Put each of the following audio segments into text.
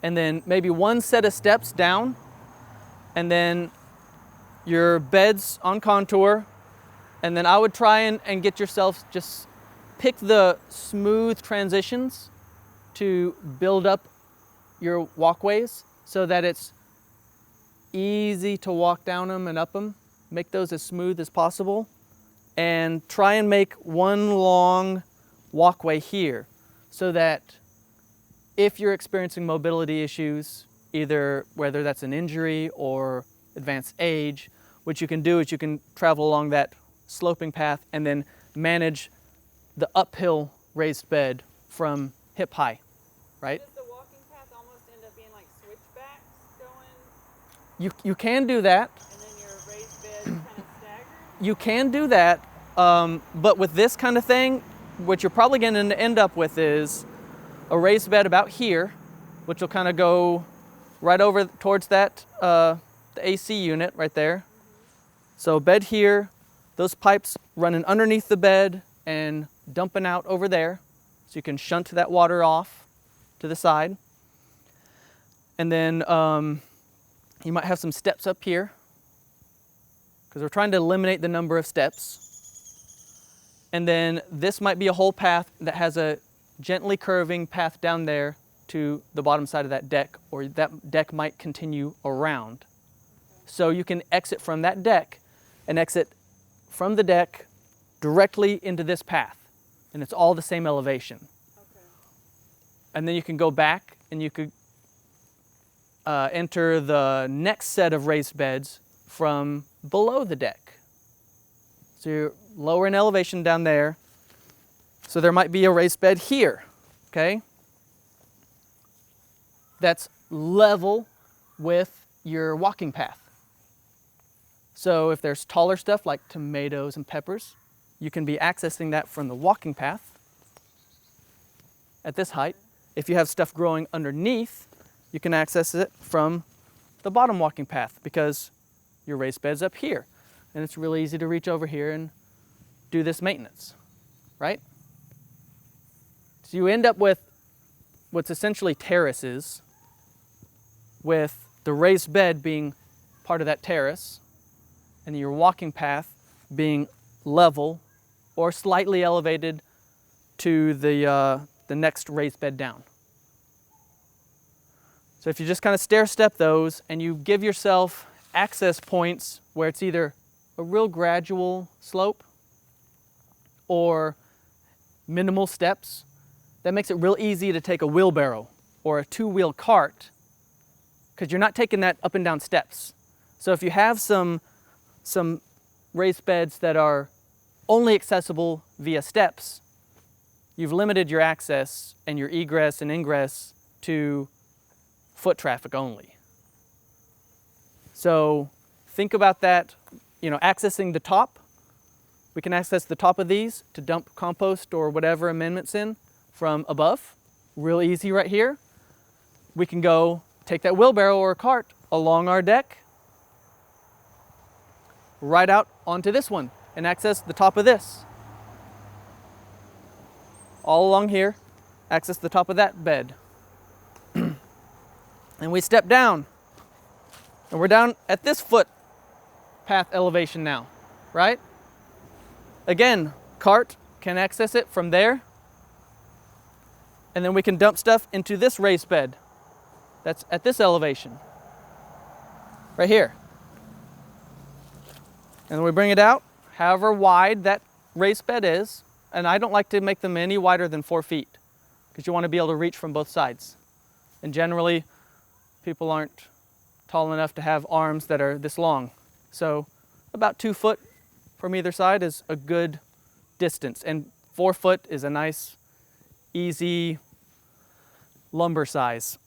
and then maybe one set of steps down, and then your bed's on contour, and then I would try and get yourself, just pick the smooth transitions to build up your walkways so that it's easy to walk down them and up them. Make those as smooth as possible, and try and make one long walkway here so that if you're experiencing mobility issues, either whether that's an injury or advanced age, what you can do is you can travel along that sloping path and then manage the uphill raised bed from hip high, right? Does the walking path almost end up being like switchbacks going? You can do that. And then your raised bed kind of staggered? You can do that, but with this kind of thing, what you're probably going to end up with is a raised bed about here, which will kind of go right over towards that the AC unit right there. So bed here, those pipes running underneath the bed and dumping out over there, so you can shunt that water off to the side. And then you might have some steps up here, because we're trying to eliminate the number of steps. And then this might be a whole path that has a gently curving path down there to the bottom side of that deck, or that deck might continue around. So you can exit from that deck and exit from the deck directly into this path, and it's all the same elevation. Okay. And then you can go back and you could enter the next set of raised beds from below the deck. So you're lower in elevation down there. So there might be a raised bed here, okay? That's level with your walking path. So if there's taller stuff like tomatoes and peppers, you can be accessing that from the walking path at this height. If you have stuff growing underneath, you can access it from the bottom walking path, because your raised bed's up here. And it's really easy to reach over here and do this maintenance, right? So you end up with what's essentially terraces, with the raised bed being part of that terrace, and your walking path being level or slightly elevated to the next raised bed down. So if you just kind of stair step those and you give yourself access points where it's either a real gradual slope or minimal steps, that makes it real easy to take a wheelbarrow or a two-wheel cart, because you're not taking that up and down steps. So if you have some raised beds that are only accessible via steps, you've limited your access and your egress and ingress to foot traffic only. So think about that, accessing the top. We can access the top of these to dump compost or whatever amendments in from above. Real easy right here. We can go take that wheelbarrow or a cart along our deck, right out onto this one, and access the top of this. All along here, access the top of that bed. And we step down, and we're down at this foot path elevation now, right? Again, cart can access it from there, and then we can dump stuff into this raised bed that's at this elevation, right here. And then we bring it out, however wide that raised bed is, and I don't like to make them any wider than 4 feet, because you want to be able to reach from both sides. And generally, people aren't tall enough to have arms that are this long. So about 2 foot from either side is a good distance, and 4 foot is a nice, easy lumber size.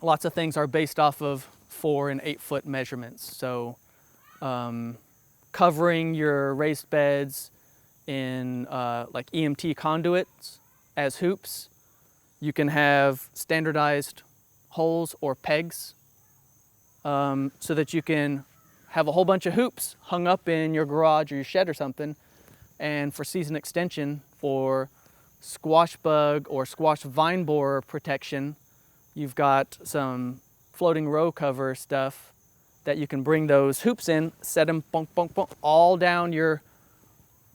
Lots of things are based off of 4 and 8 foot measurements. So covering your raised beds in like EMT conduits as hoops, you can have standardized holes or pegs so that you can have a whole bunch of hoops hung up in your garage or your shed or something, and for season extension or squash bug or squash vine borer protection, You've got some floating row cover stuff that you can bring those hoops in, set them bonk, bonk, bonk,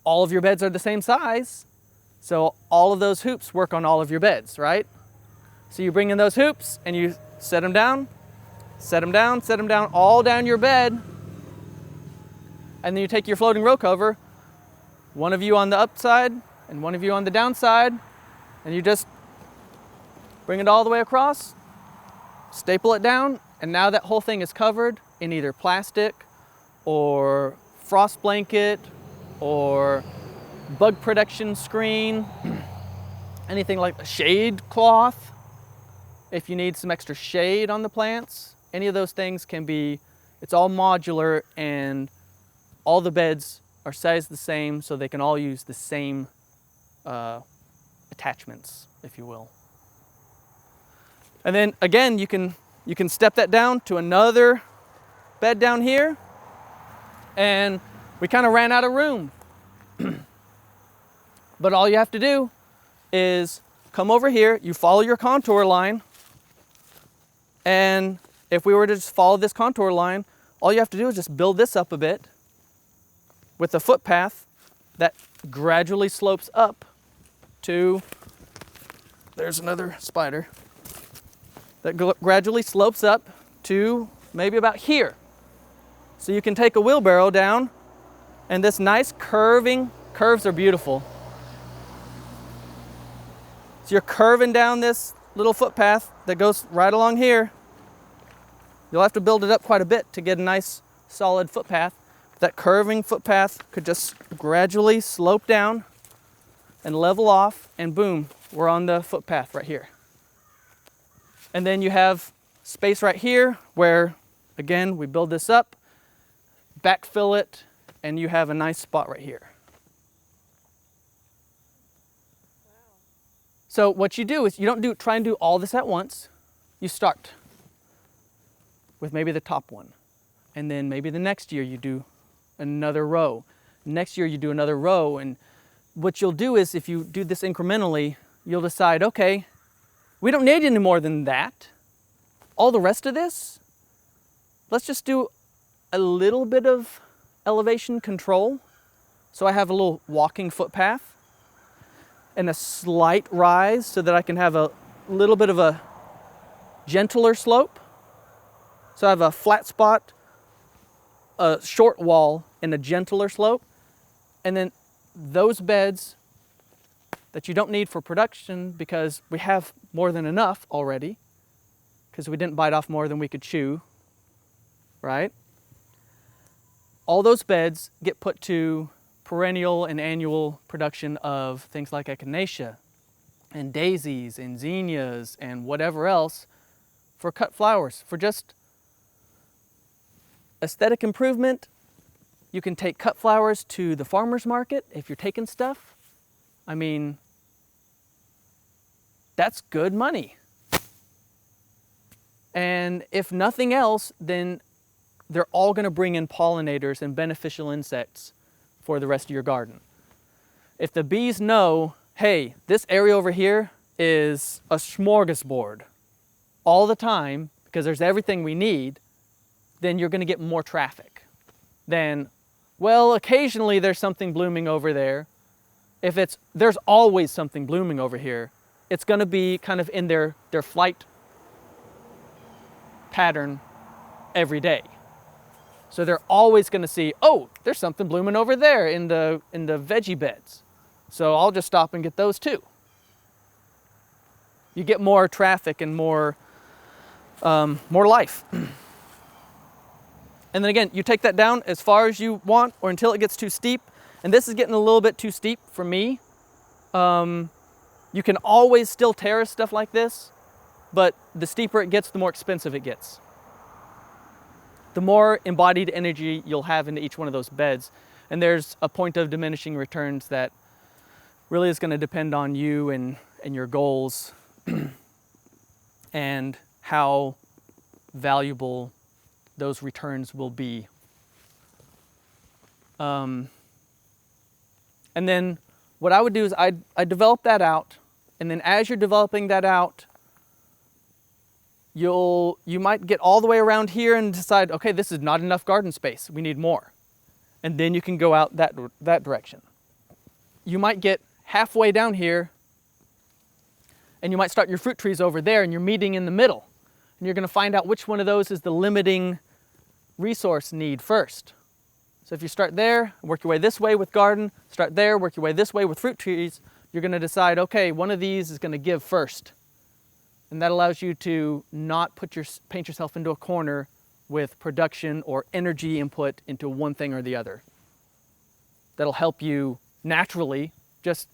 all of your beds are the same size. So all of those hoops work on all of your beds, right? So you bring in those hoops and you set them down, set them down, set them down, all down your bed. And then you take your floating row cover, one of you on the upside and one of you on the downside, and you just bring it all the way across, staple it down, and now that whole thing is covered in either plastic or frost blanket or bug protection screen, anything like a shade cloth. If you need some extra shade on the plants, any of those things can be, it's all modular and all the beds are sized the same so they can all use the same attachments, if you will. And then again, you can step that down to another bed down here, and we kind of ran out of room. But all you have to do is come over here, you follow your contour line, and if we were to just follow this contour line, all you have to do is just build this up a bit with a footpath that gradually slopes up to, there's another spider, that gradually slopes up to maybe about here. So you can take a wheelbarrow down, and this nice curves are beautiful. So you're curving down this little footpath that goes right along here. You'll have to build it up quite a bit to get a nice solid footpath. That curving footpath could just gradually slope down and level off, and boom, we're on the footpath right here. And then you have space right here where, again, we build this up, backfill it, and you have a nice spot right here. So what you do is you don't try and do all this at once. You start with maybe the top one, and then maybe the next year you do another row. Next year you do another row, and what you'll do is, if you do this incrementally, you'll decide, okay, we don't need any more than that. All the rest of this, let's just do a little bit of elevation control. So I have a little walking footpath and a slight rise so that I can have a little bit of a gentler slope. So I have a flat spot, a short wall, and a gentler slope. And then those beds that you don't need for production, because we have more than enough already, because we didn't bite off more than we could chew, right? All those beds get put to perennial and annual production of things like echinacea and daisies and zinnias and whatever else for cut flowers. For just aesthetic improvement, you can take cut flowers to the farmer's market if you're taking stuff. I mean, that's good money. And if nothing else, then they're all going to bring in pollinators and beneficial insects for the rest of your garden. If the bees know, hey, this area over here is a smorgasbord all the time because there's everything we need, then you're going to get more traffic than, well, occasionally there's something blooming over there. If there's always something blooming over here, it's going to be kind of in their flight pattern every day. So they're always going to see, oh, there's something blooming over there in the veggie beds. So I'll just stop and get those too. You get more traffic and more life. And then again, you take that down as far as you want or until it gets too steep. And this is getting a little bit too steep for me. You can always still terrace stuff like this, but the steeper it gets, the more expensive it gets. The more embodied energy you'll have into each one of those beds. And there's a point of diminishing returns that really is going to depend on you and your goals and how valuable those returns will be. And then what I would do is I develop that out, and then as you're developing that out, you might get all the way around here and decide, okay, this is not enough garden space. We need more. And then you can go out that direction. You might get halfway down here and you might start your fruit trees over there and you're meeting in the middle. And you're going to find out which one of those is the limiting resource need first. So if you start there, work your way this way with garden, start there, work your way this way with fruit trees, you're going to decide, okay, one of these is going to give first. And that allows you to not paint yourself into a corner with production or energy input into one thing or the other. That'll help you naturally just